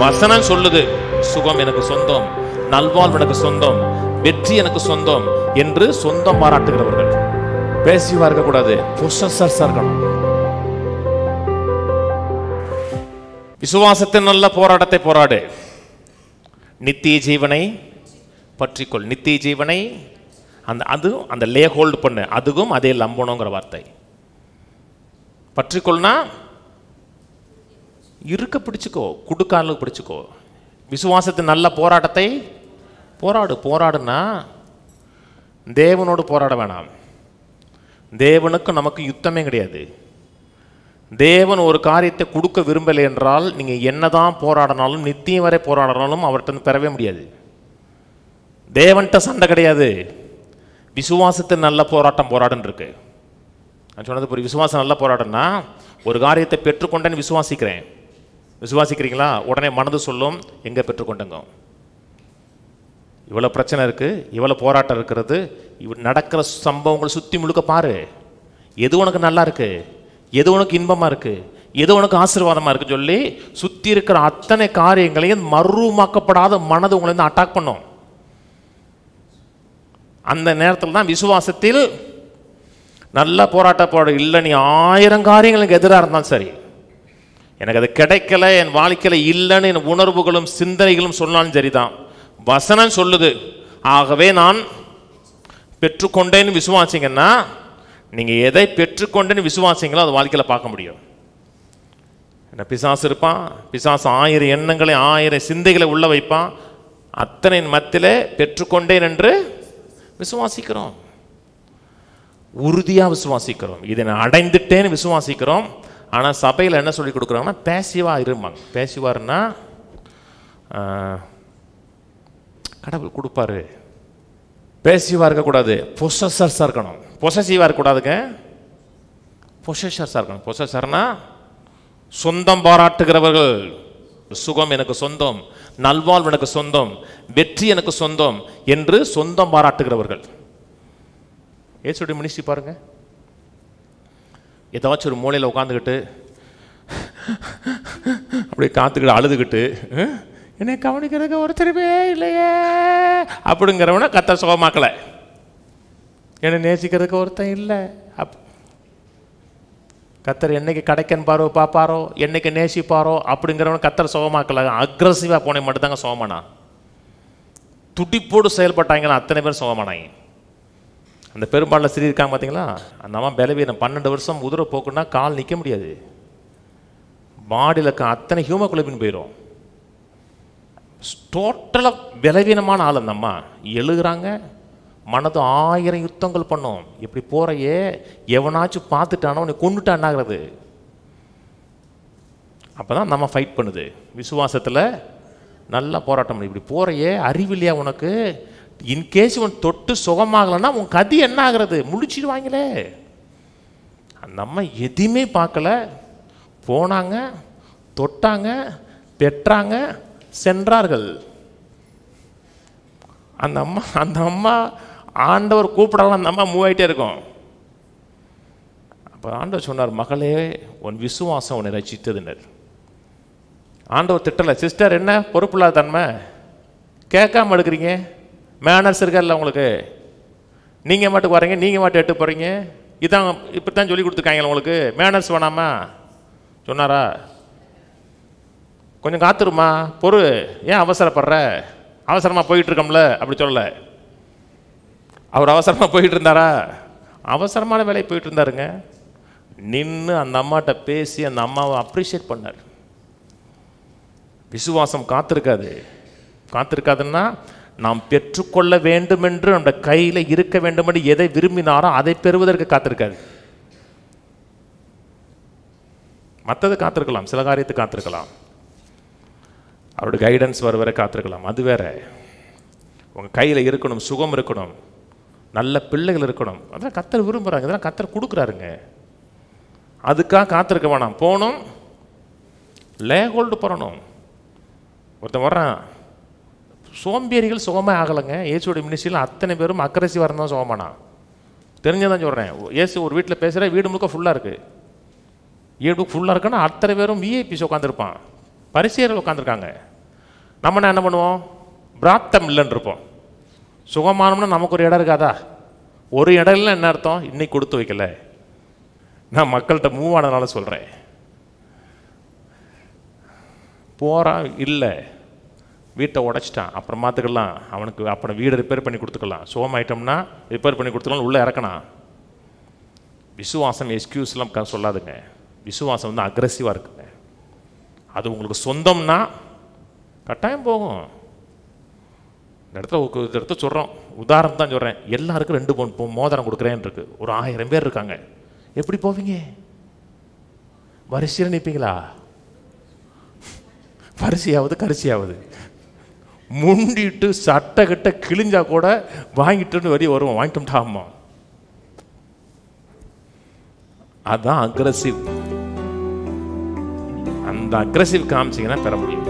வசனம் சொல்லுது, சுகம் எனக்கு சொந்தம், நல்வாழ்வு எனக்கு சொந்தம், வெற்றி எனக்கு சொந்தம் என்று சொந்தம் பாராட்டுகிறவர்கள். பேசிவா இருக்கக்கூடாது, பொசஸர்ஸா இருக்கணும். விசுவாசத்தின் நல்ல போராட்டத்தை போராடு. நித்திய ஜீவனை பற்றிக்கொள். நித்திய ஜீவனை அந்த லே ஹோல்டு பண்ணு. அதுவும் அதே லம்பணுங்கிற வார்த்தை. பற்றிக்கொள்னா இருக்க பிடிச்சுக்கோ, குடுக்காலுக்கு பிடிச்சுக்கோ. விசுவாசத்தின் நல்ல போராட்டத்தை போராடு. போராடுனா தேவனோடு போராட வேணாம். தேவனுக்கு நமக்கு யுத்தமே கிடையாது. தேவன் ஒரு காரியத்தை கொடுக்க விரும்பலை என்றால் நீங்கள் என்னதான் போராடினாலும், நித்தியம் வரை போராடினாலும் அவர்கிட்ட பெறவே முடியாது. தேவன்கிட்ட சண்டை கிடையாது. விசுவாசத்தை நல்ல போராட்டம் போராடுன்னு இருக்கு. நான் சொன்னது ஒரு விசுவாசம் நல்ல போராட்டம்னா, ஒரு காரியத்தை பெற்றுக்கொண்டேன்னு விசுவாசிக்கிறேன். விசுவாசிக்கிறீங்களா? உடனே மனது சொல்லும், எங்கே பெற்றுக்கொண்டங்க, இவ்வளோ பிரச்சனை இருக்குது, இவ்வளோ போராட்டம் இருக்கிறது, நடக்கிற சம்பவங்களை சுற்றி முழுக்க பாரு. எது உனக்கு நல்லா இருக்கு, எது உனக்கு இன்பமாக இருக்குது, எது உனக்கு ஆசீர்வாதமாக இருக்குன்னு சொல்லி சுற்றி இருக்கிற அத்தனை காரியங்களையும் மறுமாக்கப்படாத மனது உங்களை வந்து அட்டாக் பண்ணும். அந்த நேரத்தில் தான் விசுவாசத்தில் நல்ல போராட்ட இல்லை. நீ 1000 காரியங்களுக்கு எதிராக இருந்தாலும் சரி, எனக்கு அது கிடைக்கல, என் வாழ்க்கையில் இல்லைன்னு என் உணர்வுகளும் சிந்தனைகளும் சொன்னாலும் சரிதான். வசனம் சொல்லுது, ஆகவே நான் பெற்றுக்கொண்டேன்னு விசுவாசிங்கன்னா, நீங்கள் எதை பெற்றுக்கொண்டேன்னு விசுவாசிங்களோ அது வாழ்க்கையில் பார்க்க முடியும். என்ன பிசாசு இருப்பான், பிசாசு 1000 எண்ணங்களை 1000 சிந்தைகளை உள்ள வைப்பான். அத்தனை மத்தியிலே பெற்றுக்கொண்டேன் என்று விசுவாசிக்கிறோம், உறுதியாக விசுவாசிக்கிறோம், இதை நான் அடைந்துட்டேன்னு விசுவாசிக்கிறோம். ஆனால் சபையில் என்ன சொல்லி கொடுக்குறாங்கன்னா, பேசிவாக இருப்பாங்க. பேசிவாருன்னா கடவுள் கொடுப்பாரு. பேசிவாக இருக்கக்கூடாது, பொசஸர்ஸாக இருக்கணும். பொசசிவாக இருக்கக்கூடாதுங்க, பொசஸர்ஸாக இருக்கணும். பொசஸர்னா சொந்தம் பாராட்டுகிறவர்கள். சுகம் எனக்கு சொந்தம், நல்வாழ்வு எனக்கு சொந்தம், வெற்றி எனக்கு சொந்தம் என்று சொந்தம் பாராட்டுகிறவர்கள். ஏசுடைய மினிஸ்ட்ரி பாருங்க, ஏதாச்சும் ஒரு மூலையில் உட்காந்துக்கிட்டு அப்படியே காத்துக்கிட்டு அழுதுகிட்டு, என்னை கவனிக்கிறதுக்கு ஒருத்தருமே இல்லையே அப்படிங்கிறவன கர்த்தர் சுகமாக்கலை. என்னை நேசிக்கிறதுக்கு ஒருத்தன் இல்லை. கர்த்தர் என்னைக்கு கிடைக்கன்னு பாரோ பார்ப்பாரோ, என்னைக்கு நேசிப்பாரோ அப்படிங்கிறவன கர்த்தர் சுகமாக்கலை. அக்ரஸிவாக போனே மட்டும்தாங்க சுகமானா. துடிப்போடு செயல்பட்டாங்கன்னா அத்தனை பேர் சுகமானாங்க. அந்த பெரும்பாலும் சிறி இருக்காங்க பார்த்தீங்களா, அந்த அம்மா பலவீனம் 12 வருஷம் உதிர போக்குன்னா கால் நிற்க முடியாது. பாடியில் இருக்க அத்தனை ஹியூமோகுளோபின் போயிடும். டோட்டலாக பலவீனமான ஆள் அந்த அம்மா. எழுதுறாங்க, மனது 1000 யுத்தங்கள் பண்ணும். இப்படி போறையே எவனாச்சும் பார்த்துட்டானோ உன்னை கொண்டுட்டான்னாகிறது. அப்போ தான் நம்ம ஃபைட் பண்ணுது. விசுவாசத்தில் நல்லா போராட்டம் பண்ணி, இப்படி போறையே அறிவில்லையா உனக்கு, இன்கேஸ் உன் தொட்டு சுகமாகலைன்னா உன் கதி என்ன ஆகிறது, முடிச்சிடுவாங்களே. அந்த அம்மா எதையுமே பார்க்கல, போனாங்க, தொட்டாங்க, பெற்றாங்க, சென்றார்கள். அந்த அம்மா ஆண்டவர் கூப்பிடலாம், அந்த அம்மா மூவ் ஆகிட்டே இருக்கும். அப்போ ஆண்டவர் சொன்னார், மகளே உன் விசுவாசம் உன்னை ரட்சித்ததுனர். ஆண்டவர் திட்டலை, சிஸ்டர் என்ன பொறுப்பில்லாத தன்மை, கேட்காம எடுக்கிறீங்க, மேனர்ஸ் இருக்கல உங்களுக்கு, நீங்கள் மாட்டுக்கு வரீங்க, நீங்கள் மாட்டு எட்டு போகிறீங்க, இதான் இப்படித்தான் சொல்லி கொடுத்துருக்காங்க உங்களுக்கு, மேனர்ஸ் வேணாமா சொன்னாரா? கொஞ்சம் காத்துருமா, பொறு, ஏன் அவசரப்படுற, அவசரமாக போயிட்டு இருக்கோம்ல அப்படி சொல்லல. அவர் அவசரமாக போயிட்டு இருந்தாரா? அவசரமான வேலையை போயிட்டு இருந்தாருங்க. நின்று அந்த அம்மாட்ட பேசி அந்த அம்மாவை அப்ரிஷியேட் பண்ணார். விசுவாசம் காத்திருக்காது. காத்திருக்காதுன்னா நாம் பெற்றுக்கொள்ள வேண்டும் என்று நம்முடைய கையில் இருக்க வேண்டும் என்று எதை விரும்பினாரோ அதை பெறுவதற்கு காத்திருக்காது. மற்றது காத்திருக்கலாம், சில காரியத்துக்கு காத்திருக்கலாம், அவருடைய கைடன்ஸ் வர வரை காத்திருக்கலாம், அது வேற. உங்கள் கையில் இருக்கணும், சுகம் இருக்கணும், நல்ல பிள்ளைகள் இருக்கணும், அதெல்லாம் கர்த்தர் விரும்புகிறாங்க, இதெல்லாம் கர்த்தர் கொடுக்குறாருங்க. அதுக்காக காத்திருக்க வேணாம், போகணும், லே ஹோல்டு பண்ணணும். ஒருத்தன் வர்றான், சோம்பேறிகள் சுகமே ஆகலைங்க. இயேசுடைய மினிஸ்ட்ரியில் அத்தனை பேரும் அக்ரஸிவாக இருந்தால் சுகமானா, தெரிஞ்சதான் சொல்கிறேன். இயேசு ஒரு வீட்டில் பேசுகிற, வீடு முழுக்க ஃபுல்லாக இருக்குது. வீடு ஃபுல்லாக இருக்குன்னா அத்தனை பேரும் விஐபிஸ் உட்காந்துருப்பான். பரிசேயர்கள் உட்காந்துருக்காங்க. நம்ம என்ன பண்ணுவோம்? பிராத்தம் இல்லைன்னு இருப்போம். சுகமானம்னா நமக்கு ஒரு இடம் இருக்காதா? ஒரு இடம் இல்லை என்ன அர்த்தம்? இன்னைக்கு கொடுத்து வைக்கல. நான் மக்கள்கிட்ட மூவ் ஆனதுனால சொல்கிறேன். போகிறான், இல்லை வீட்டை உடைச்சிட்டான், அப்புறம் பார்த்துக்கலாம், அவனுக்கு அப்புறம் வீடை ரிப்பேர் பண்ணி கொடுத்துக்கலாம், சுகமாயிட்டோம்னா ரிப்பேர் பண்ணி கொடுத்துக்கலாம், உள்ளே இறக்கணும். விசுவாசம் எக்ஸ்கியூஸ்லாம் சொல்லாதுங்க. விசுவாசம் வந்து அக்ரெசிவாக இருக்குங்க. அது உங்களுக்கு சொந்தம்னா கட்டாயம் போகும். இந்த இடத்துல சொல்கிறோம், உதாரணம் தான் சொல்கிறேன். எல்லாருக்கும் 2 பவுன் மோதிரம் கொடுக்குறேன் இருக்கு. ஒரு 1000 பேர் இருக்காங்க. எப்படி போவீங்க? வரிசையில் நிற்பீங்களா? வரிசையாவது கரிசியாவது முண்டிட்டு சட்டை கிட்ட கிழிஞ்சா கூட வாங்கிட்டு வெளியே வருவோம். வாங்கிட்டோம்டாமா. அதான் அக்ரெசிவ். அந்த அக்ரெசிவ் காமிச்சிங்கன்னா பெற முடியும்.